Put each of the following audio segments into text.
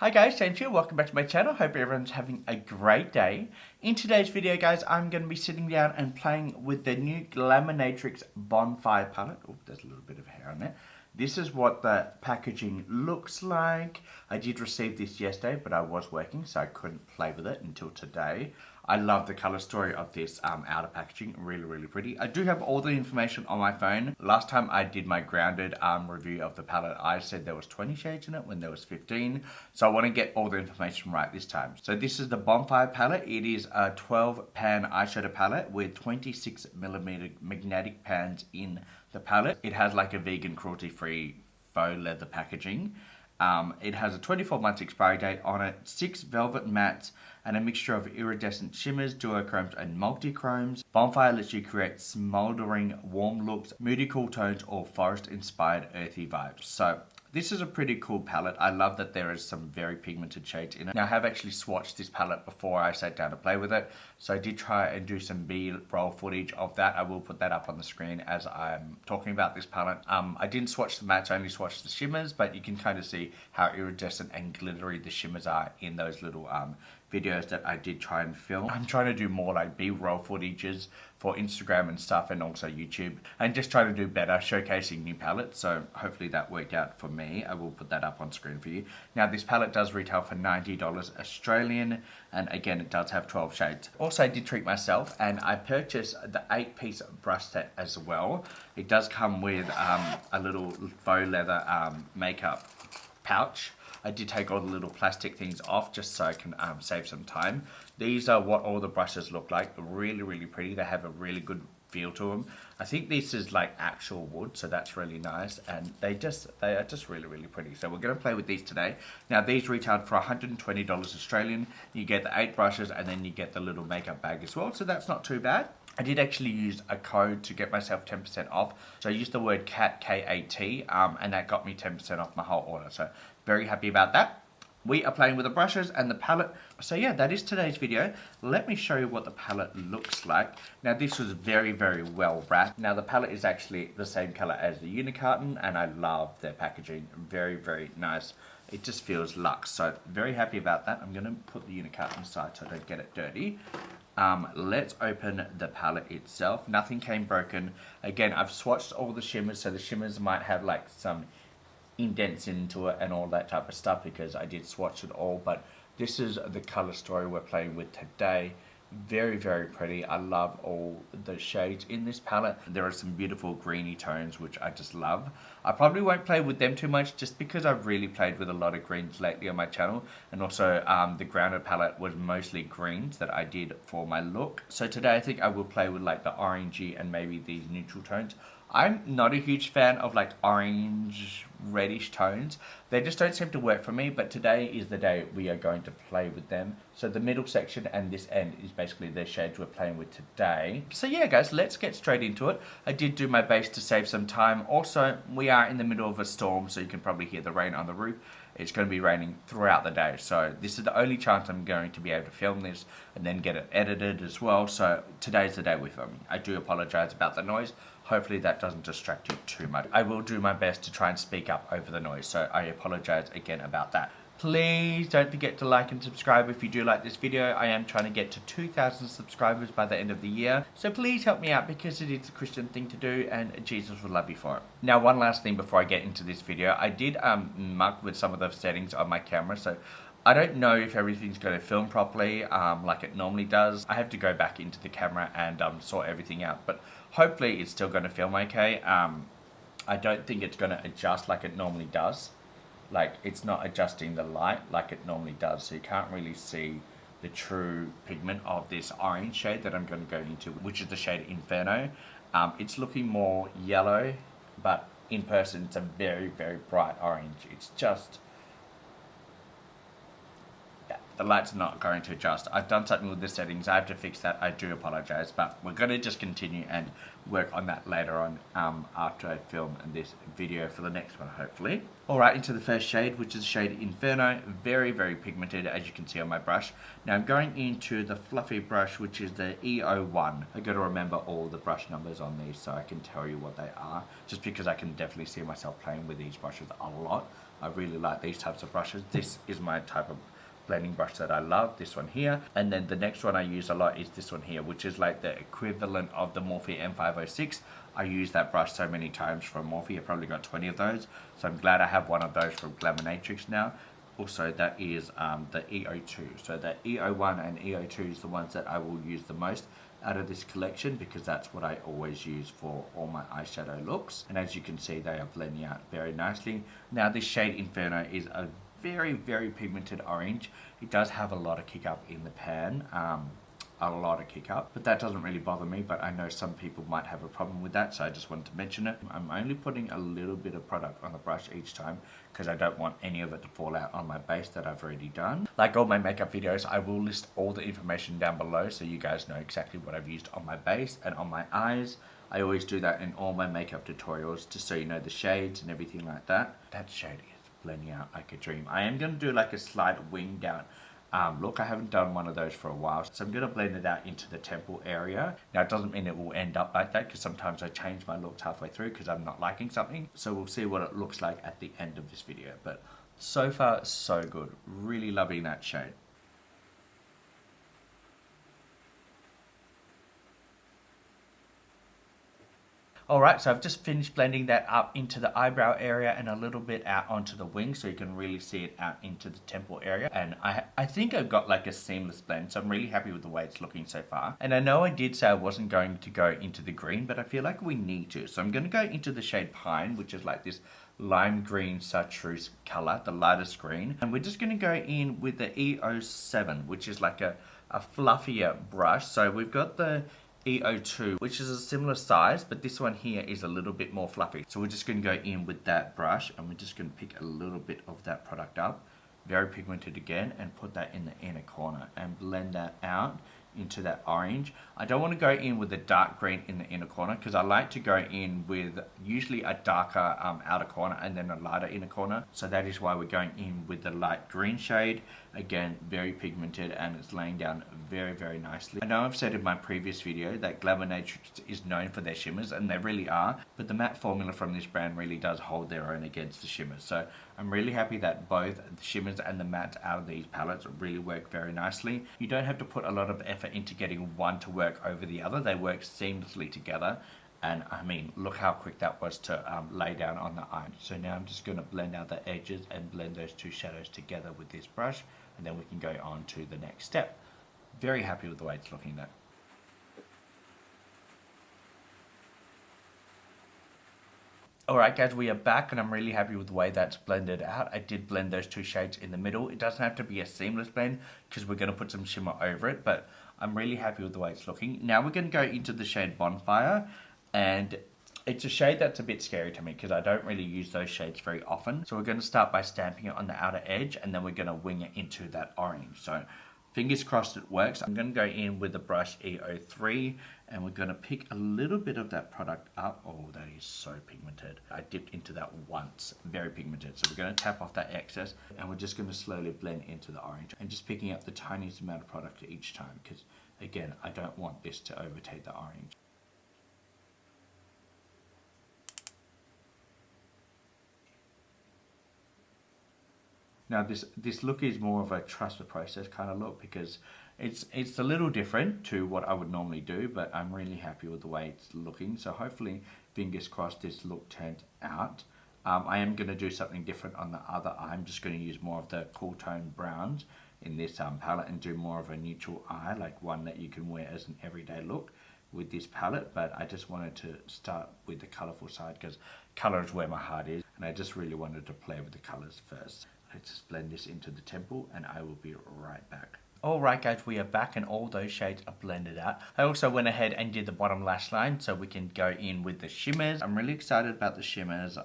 Hi guys, James here, welcome back to my channel. Hope everyone's having a great day. In today's video guys, I'm going to be sitting down and playing with the new Glaminatrix Bonfire palette. Oh, there's a little bit of hair on there. This is what the packaging looks like. I did receive this yesterday, but I was working, so I couldn't play with it until today. I love the color story of this outer packaging, really pretty. I do have all the information on my phone. Last time I did my grounded review of the palette, I said there was 20 shades in it when there was 15. So I want to get all the information right this time. So this is the Bonfire palette. It is a 12 pan eyeshadow palette with 26mm magnetic pans in the palette. It has like a vegan cruelty-free faux leather packaging. It has a 24-month expiry date on it, 6 velvet mattes, and a mixture of iridescent shimmers, duochromes, and multi-chromes. Bonfire lets you create smoldering, warm looks, moody cool tones, or forest-inspired earthy vibes. So this is a pretty cool palette. I love that there is some very pigmented shades in it. Now I have actually swatched this palette before I sat down to play with it. So I did try and do some B-roll footage of that. I will put that up on the screen as I'm talking about this palette. I didn't swatch the mattes, I only swatched the shimmers, but you can kind of see how iridescent and glittery the shimmers are in those little videos that I did try and film. I'm trying to do more like B-roll footages for Instagram and stuff, and also YouTube, and just trying to do better showcasing new palettes. So hopefully that worked out for me. I will put that up on screen for you. Now this palette does retail for $90 Australian, and again it does have 12 shades. Also I did treat myself and I purchased the 8-piece brush set as well. It does come with a little faux leather makeup pouch. I did take all the little plastic things off just so I can save some time. These are what all the brushes look like. Really pretty. They have a really good feel to them. I think this is like actual wood, so that's really nice, and they are just really pretty. So we're going to play with these today. Now these retailed for $120 Australian. You get the 8 brushes and then you get the little makeup bag as well, so that's not too bad. I did actually use a code to get myself 10% off. So I used the word CAT, K-A-T, and that got me 10% off my whole order. So very happy about that. We are playing with the brushes and the palette. So yeah, that is today's video. Let me show you what the palette looks like. Now this was very well wrapped. Now the palette is actually the same color as the unicarton, and I love their packaging. Very nice. It just feels luxe. So very happy about that. I'm gonna put the unicarton aside so I don't get it dirty. Let's open the palette itself. Nothing came broken. Again, I've swatched all the shimmers, so the shimmers might have like some indents into it and all that type of stuff because I did swatch it all, but this is the color story we're playing with today. Very pretty. I love all the shades in this palette. There are some beautiful greeny tones which I just love. I probably won't play with them too much just because I've really played with a lot of greens lately on my channel, and also the grounded palette was mostly greens that I did for my look. So today I think I will play with like the orangey and maybe these neutral tones. I'm not a huge fan of like orange reddish tones. They just don't seem to work for me, but today is the day we are going to play with them. So the middle section and this end is basically the shades we're playing with today. So yeah guys, let's get straight into it. I did do my best to save some time. Also, we are in the middle of a storm, so you can probably hear the rain on the roof. It's going to be raining throughout the day, so this is the only chance I'm going to be able to film this and then get it edited as well. So today's the day we're filming. I do apologize about the noise. Hopefully that doesn't distract you too much. I will do my best to try and speak up over the noise, so I apologize again about that. Please don't forget to like and subscribe if you do like this video. I am trying to get to 2,000 subscribers by the end of the year. So please help me out because it is a Christian thing to do and Jesus will love you for it. Now one last thing before I get into this video. I did muck with some of the settings on my camera. So I don't know if everything's going to film properly like it normally does. I have to go back into the camera and sort everything out. But hopefully it's still going to film okay. I don't think it's going to adjust like it normally does. Like, it's not adjusting the light like it normally does, so you can't really see the true pigment of this orange shade that I'm going to go into, which is the shade Inferno. It's looking more yellow, but in person it's a very bright orange. It's just, yeah, the light's not going to adjust. I've done something with the settings. I have to fix that. I do apologize, but we're going to just continue and work on that later on after I film this video for the next one, hopefully. Alright, into the first shade, which is the shade Inferno. Very pigmented, as you can see on my brush. Now I'm going into the fluffy brush, which is the E01. I got to remember all the brush numbers on these so I can tell you what they are, just because I can definitely see myself playing with these brushes a lot. I really like these types of brushes. This is my type of blending brush that I love, this one here. And then the next one I use a lot is this one here, which is like the equivalent of the Morphe M506. I use that brush so many times from Morphe. I've probably got 20 of those, so I'm glad I have one of those from Glaminatrix now. Also, that is the EO2. So the EO1 and EO2 is the ones that I will use the most out of this collection, because that's what I always use for all my eyeshadow looks. And as you can see, they are blending out very nicely. Now this shade Inferno is a very, very pigmented orange. It does have a lot of kick up in the pan, a lot of kick up, but that doesn't really bother me. But I know some people might have a problem with that, so I just wanted to mention it. I'm only putting a little bit of product on the brush each time because I don't want any of it to fall out on my base that I've already done. Like all my makeup videos, I will list all the information down below so you guys know exactly what I've used on my base and on my eyes. I always do that in all my makeup tutorials, just so you know the shades and everything like that. That shade is blending out like a dream. I am going to do like a slight wing down look. I haven't done one of those for a while, so I'm going to blend it out into the temple area. Now it doesn't mean it will end up like that, because sometimes I change my looks halfway through because I'm not liking something. So we'll see what it looks like at the end of this video, but so far so good. Really loving that shade. Alright, so I've just finished blending that up into the eyebrow area and a little bit out onto the wing, so you can really see it out into the temple area. And I think I've got like a seamless blend, so I'm really happy with the way it's looking so far. And I know I did say I wasn't going to go into the green, but I feel like we need to. So I'm going to go into the shade Pine, which is like this lime green chartreuse color, the lightest green. And we're just going to go in with the EO7, which is like a fluffier brush. So we've got the EO2, which is a similar size, but this one here is a little bit more fluffy. So we're just going to go in with that brush, and we're just going to pick a little bit of that product up, very pigmented again, and put that in the inner corner and blend that out into that orange. I don't want to go in with a dark green in the inner corner, because I like to go in with usually a darker outer corner and then a lighter inner corner. So that is why we're going in with the light green shade. Again, very pigmented, and it's laying down very, very nicely. I know I've said in my previous video that Glaminatrix is known for their shimmers, and they really are, but the matte formula from this brand really does hold their own against the shimmers. So I'm really happy that both the shimmers and the mattes out of these palettes really work very nicely. You don't have to put a lot of effort into getting one to work over the other. They work seamlessly together. And I mean, look how quick that was to lay down on the eye. So now I'm just going to blend out the edges and blend those two shadows together with this brush, and then we can go on to the next step. Very happy with the way it's looking there. Alright guys, we are back, and I'm really happy with the way that's blended out. I did blend those two shades in the middle. It doesn't have to be a seamless blend because we're going to put some shimmer over it, but I'm really happy with the way it's looking. Now we're going to go into the shade Bonfire, and it's a shade that's a bit scary to me because I don't really use those shades very often. So we're going to start by stamping it on the outer edge, and then we're going to wing it into that orange. So fingers crossed it works. I'm going to go in with the brush EO3, and we're going to pick a little bit of that product up. Oh, that is so pigmented. I dipped into that once. Very pigmented. So we're going to tap off that excess, and we're just going to slowly blend into the orange, and just picking up the tiniest amount of product each time, because again, I don't want this to overtake the orange. Now this look is more of a trust the process kind of look, because it's a little different to what I would normally do, but I'm really happy with the way it's looking. So hopefully, fingers crossed, this look turns out. I am going to do something different on the other eye. I'm just going to use more of the cool tone browns in this palette and do more of a neutral eye, like one that you can wear as an everyday look with this palette. But I just wanted to start with the colourful side because colour is where my heart is, and I just really wanted to play with the colours first. Let's just blend this into the temple, and I will be right back. Alright guys, we are back, and all those shades are blended out. I also went ahead and did the bottom lash line so we can go in with the shimmers. I'm really excited about the shimmers.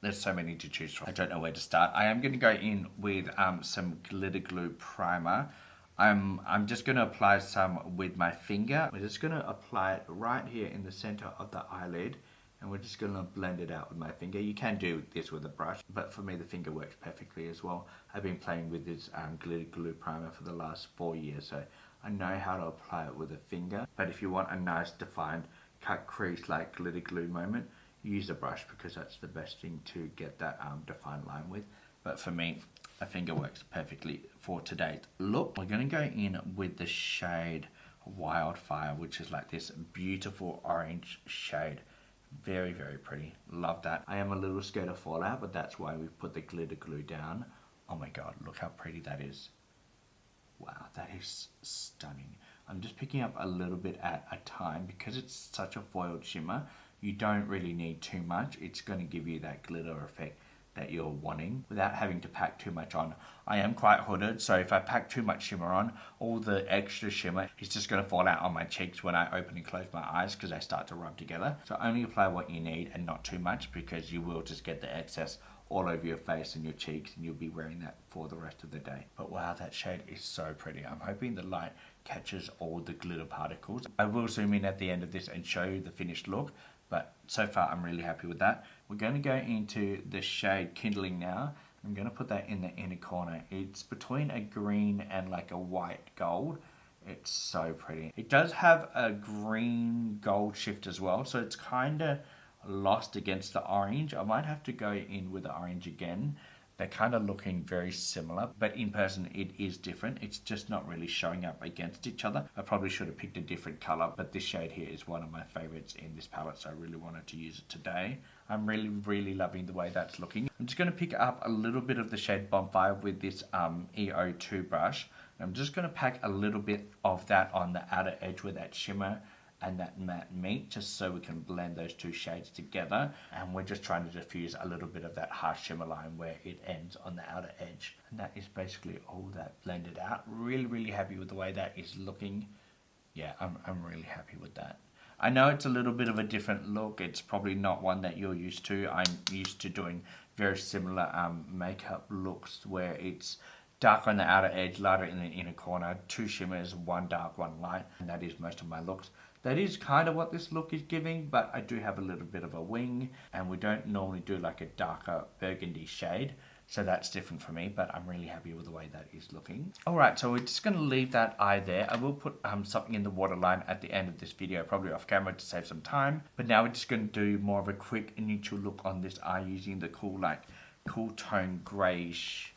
There's so many to choose from. I don't know where to start. I am going to go in with some glitter glue primer. I'm just going to apply some with my finger. We're just going to apply it right here in the center of the eyelid, and we're just going to blend it out with my finger. You can do this with a brush, but for me the finger works perfectly as well. I've been playing with this glitter glue primer for the last 4 years, so I know how to apply it with a finger. But if you want a nice defined cut crease like glitter glue moment, use a brush because that's the best thing to get that defined line with. But for me, a finger works perfectly for today's look. We're going to go in with the shade Wildfire, which is like this beautiful orange shade. Very, very pretty. Love that. I am a little scared of fallout, but that's why we put the glitter glue down. Oh my god, look how pretty that is. Wow, that is stunning. I'm just picking up a little bit at a time because it's such a foiled shimmer. You don't really need too much. It's going to give you that glitter effect that you're wanting without having to pack too much on. I am quite hooded, so if I pack too much shimmer on, all the extra shimmer is just going to fall out on my cheeks when I open and close my eyes because they start to rub together. So only apply what you need and not too much, because you will just get the excess all over your face and your cheeks, and you'll be wearing that for the rest of the day. But wow, that shade is so pretty. I'm hoping the light catches all the glitter particles. I will zoom in at the end of this and show you the finished look, but so far I'm really happy with that. We're going to go into the shade Kindling now. I'm going to put that in the inner corner. It's between a green and like a white gold. It's so pretty. It does have a green gold shift as well, so it's kind of lost against the orange. I might have to go in with the orange again. They're kind of looking very similar, but in person it is different. It's just not really showing up against each other. I probably should have picked a different color, but this shade here is one of my favorites in this palette, so I really wanted to use it today. I'm really loving the way that's looking. I'm just going to pick up a little bit of the shade Bonfire with this EO2 brush. I'm just going to pack a little bit of that on the outer edge with that shimmer and that matte meat, just so we can blend those two shades together. And we're just trying to diffuse a little bit of that harsh shimmer line where it ends on the outer edge. And that is basically all that blended out. Really happy with the way that is looking. Yeah, I'm really happy with that. I know it's a little bit of a different look. It's probably not one that you're used to. I'm used to doing very similar makeup looks where it's dark on the outer edge, lighter in the inner corner, two shimmers, one dark, one light, and that is most of my looks. That is kind of what this look is giving, but I do have a little bit of a wing, and we don't normally do like a darker burgundy shade, so that's different for me, but I'm really happy with the way that is looking. Alright, so we're just going to leave that eye there. I will put something in the waterline at the end of this video, probably off camera to save some time, but now we're just going to do more of a quick neutral look on this eye using the cool tone greyish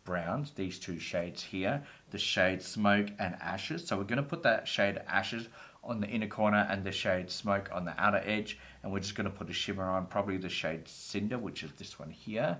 browns, these two shades here, the shade Smoke and Ashes. So we're going to put that shade Ashes on the inner corner and the shade Smoke on the outer edge, and we're just going to put a shimmer on, probably the shade Cinder, which is this one here.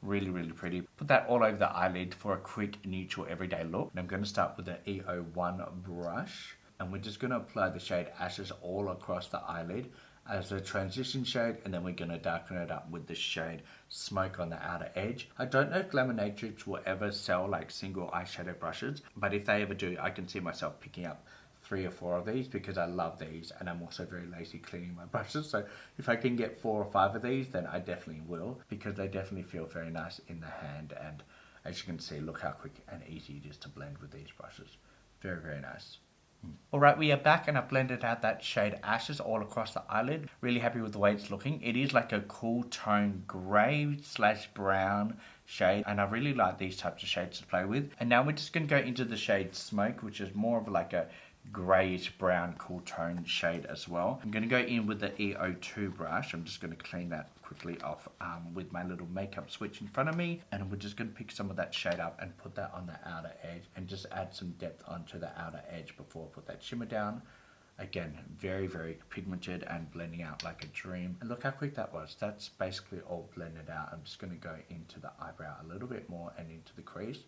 Really pretty. Put that all over the eyelid for a quick neutral everyday look. And I'm going to start with the EO1 brush, and we're just going to apply the shade Ashes all across the eyelid as a transition shade, and then we're going to darken it up with the shade Smoke on the outer edge. I don't know if Glaminatrix will ever sell like single eyeshadow brushes, but if they ever do, I can see myself picking up 3 or 4 of these because I love these, and I'm also very lazy cleaning my brushes, so if I can get 4 or 5 of these, then I definitely will, because they definitely feel very nice in the hand. And as you can see, look how quick and easy it is to blend with these brushes. Very nice. Alright, we are back, and I've blended out that shade Ashes all across the eyelid. Really happy with the way it's looking. It is like a cool tone grey / brown shade, and I really like these types of shades to play with. And now we're just going to go into the shade Smoke, which is more of like a greyish brown cool tone shade as well. I'm going to go in with the EO2 brush. I'm just going to clean that quickly off with my little makeup switch in front of me, and we're just going to pick some of that shade up and put that on the outer edge and just add some depth onto the outer edge before I put that shimmer down. Again, very pigmented and blending out like a dream. And look how quick that was. That's basically all blended out. I'm just going to go into the eyebrow a little bit more and into the crease.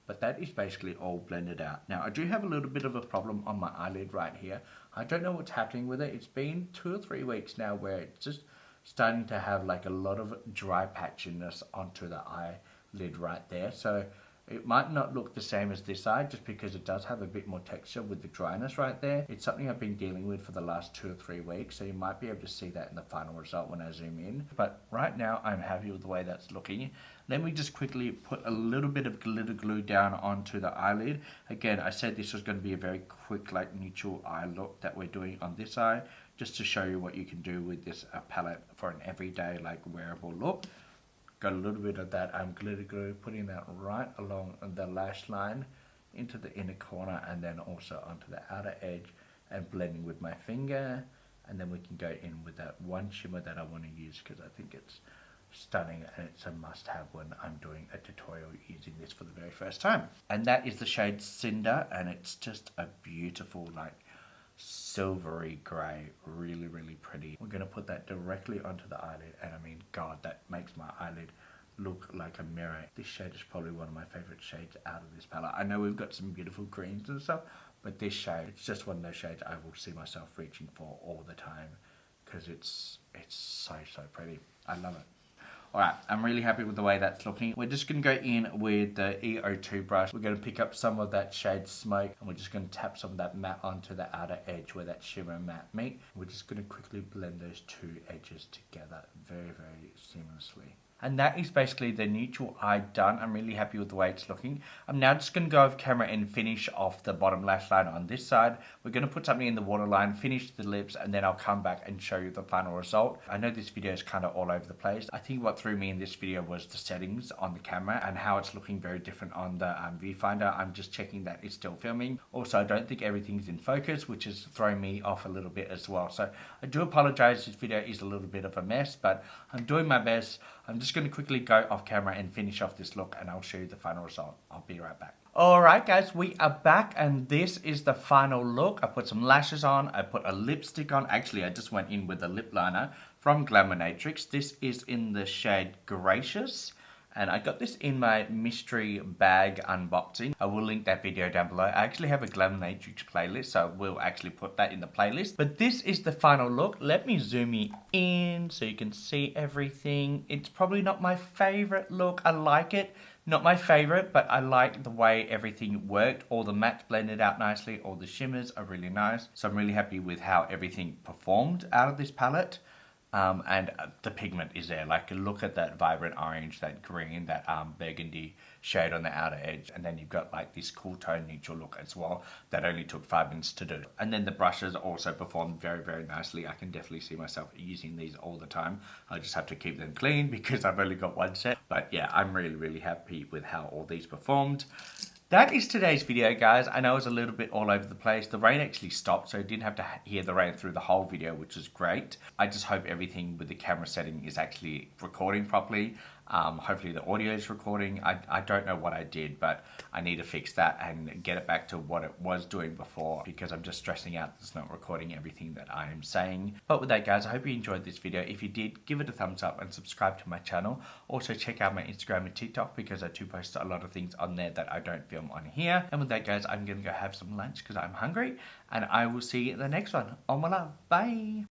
But that is basically all blended out. Now, I do have a little bit of a problem on my eyelid right here. I don't know what's happening with it. It's been 2 or 3 weeks now where it's just starting to have like a lot of dry patchiness onto the eyelid right there. So it might not look the same as this eye, just because it does have a bit more texture with the dryness right there. It's something I've been dealing with for the last 2 or 3 weeks, so you might be able to see that in the final result when I zoom in. But right now, I'm happy with the way that's looking. Let me just quickly put a little bit of glitter glue down onto the eyelid. Again, I said this was going to be a very quick, like neutral eye look that we're doing on this eye, just to show you what you can do with this palette for an everyday, like wearable look. Got a little bit of that glitter glue, putting that right along the lash line into the inner corner, and then also onto the outer edge, and blending with my finger. And then we can go in with that one shimmer that I want to use because I think it's stunning and it's a must-have when I'm doing a tutorial using this for the very first time. And that is the shade Cinder, and it's just a beautiful, like, silvery grey, really, really pretty. We're going to put that directly onto the eyelid, and I mean, God, that makes my eyelid look like a mirror. This shade is probably one of my favourite shades out of this palette. I know we've got some beautiful greens and stuff, but this shade, it's just one of those shades I will see myself reaching for all the time because it's so, so pretty. I love it. Alright, I'm really happy with the way that's looking. We're just going to go in with the EO2 brush. We're going to pick up some of that shade Smoke, and we're just going to tap some of that matte onto the outer edge where that shimmer and matte meet. We're just going to quickly blend those two edges together very, very seamlessly. And that is basically the neutral eye done. I'm really happy with the way it's looking. I'm now just going to go off camera and finish off the bottom lash line on this side. We're going to put something in the waterline, finish the lips, and then I'll come back and show you the final result. I know this video is kind of all over the place. I think what threw me in this video was the settings on the camera and how it's looking very different on the viewfinder. I'm just checking that it's still filming. Also, I don't think everything's in focus, which is throwing me off a little bit as well. So I do apologize. This video is a little bit of a mess, but I'm doing my best. I'm just going to quickly go off camera and finish off this look, and I'll show you the final result. I'll be right back. Alright guys, we are back, and this is the final look. I put some lashes on, I put a lipstick on. Actually, I just went in with a lip liner from Glaminatrix. This is in the shade Gracious, and I got this in my mystery bag unboxing. I will link that video down below. I actually have a Glaminatrix playlist, so we'll actually put that in the playlist. But this is the final look. Let me zoom you in so you can see everything. It's probably not my favorite look. I like it. Not my favorite, but I like the way everything worked. All the mattes blended out nicely. All the shimmers are really nice. So I'm really happy with how everything performed out of this palette. And the pigment is there. Like, look at that vibrant orange, that green, that burgundy shade on the outer edge, and then you've got like this cool tone neutral look as well that only took 5 minutes to do. And then the brushes also performed very, very nicely. I can definitely see myself using these all the time. I just have to keep them clean because I've only got one set. But yeah, I'm really, really happy with how all these performed. That is today's video, guys. I know it was a little bit all over the place. The rain actually stopped, so I didn't have to hear the rain through the whole video, which is great. I just hope everything with the camera setting is actually recording properly. Hopefully the audio is recording. I don't know what I did, but I need to fix that and get it back to what it was doing before, because I'm just stressing out that it's not recording everything that I am saying. But with that, guys, I hope you enjoyed this video. If you did, give it a thumbs up and subscribe to my channel. Also, check out my Instagram and TikTok because I do post a lot of things on there that I don't film on here. And with that, guys, I'm going to go have some lunch because I'm hungry, and I will see you in the next one. Oh my love. Bye.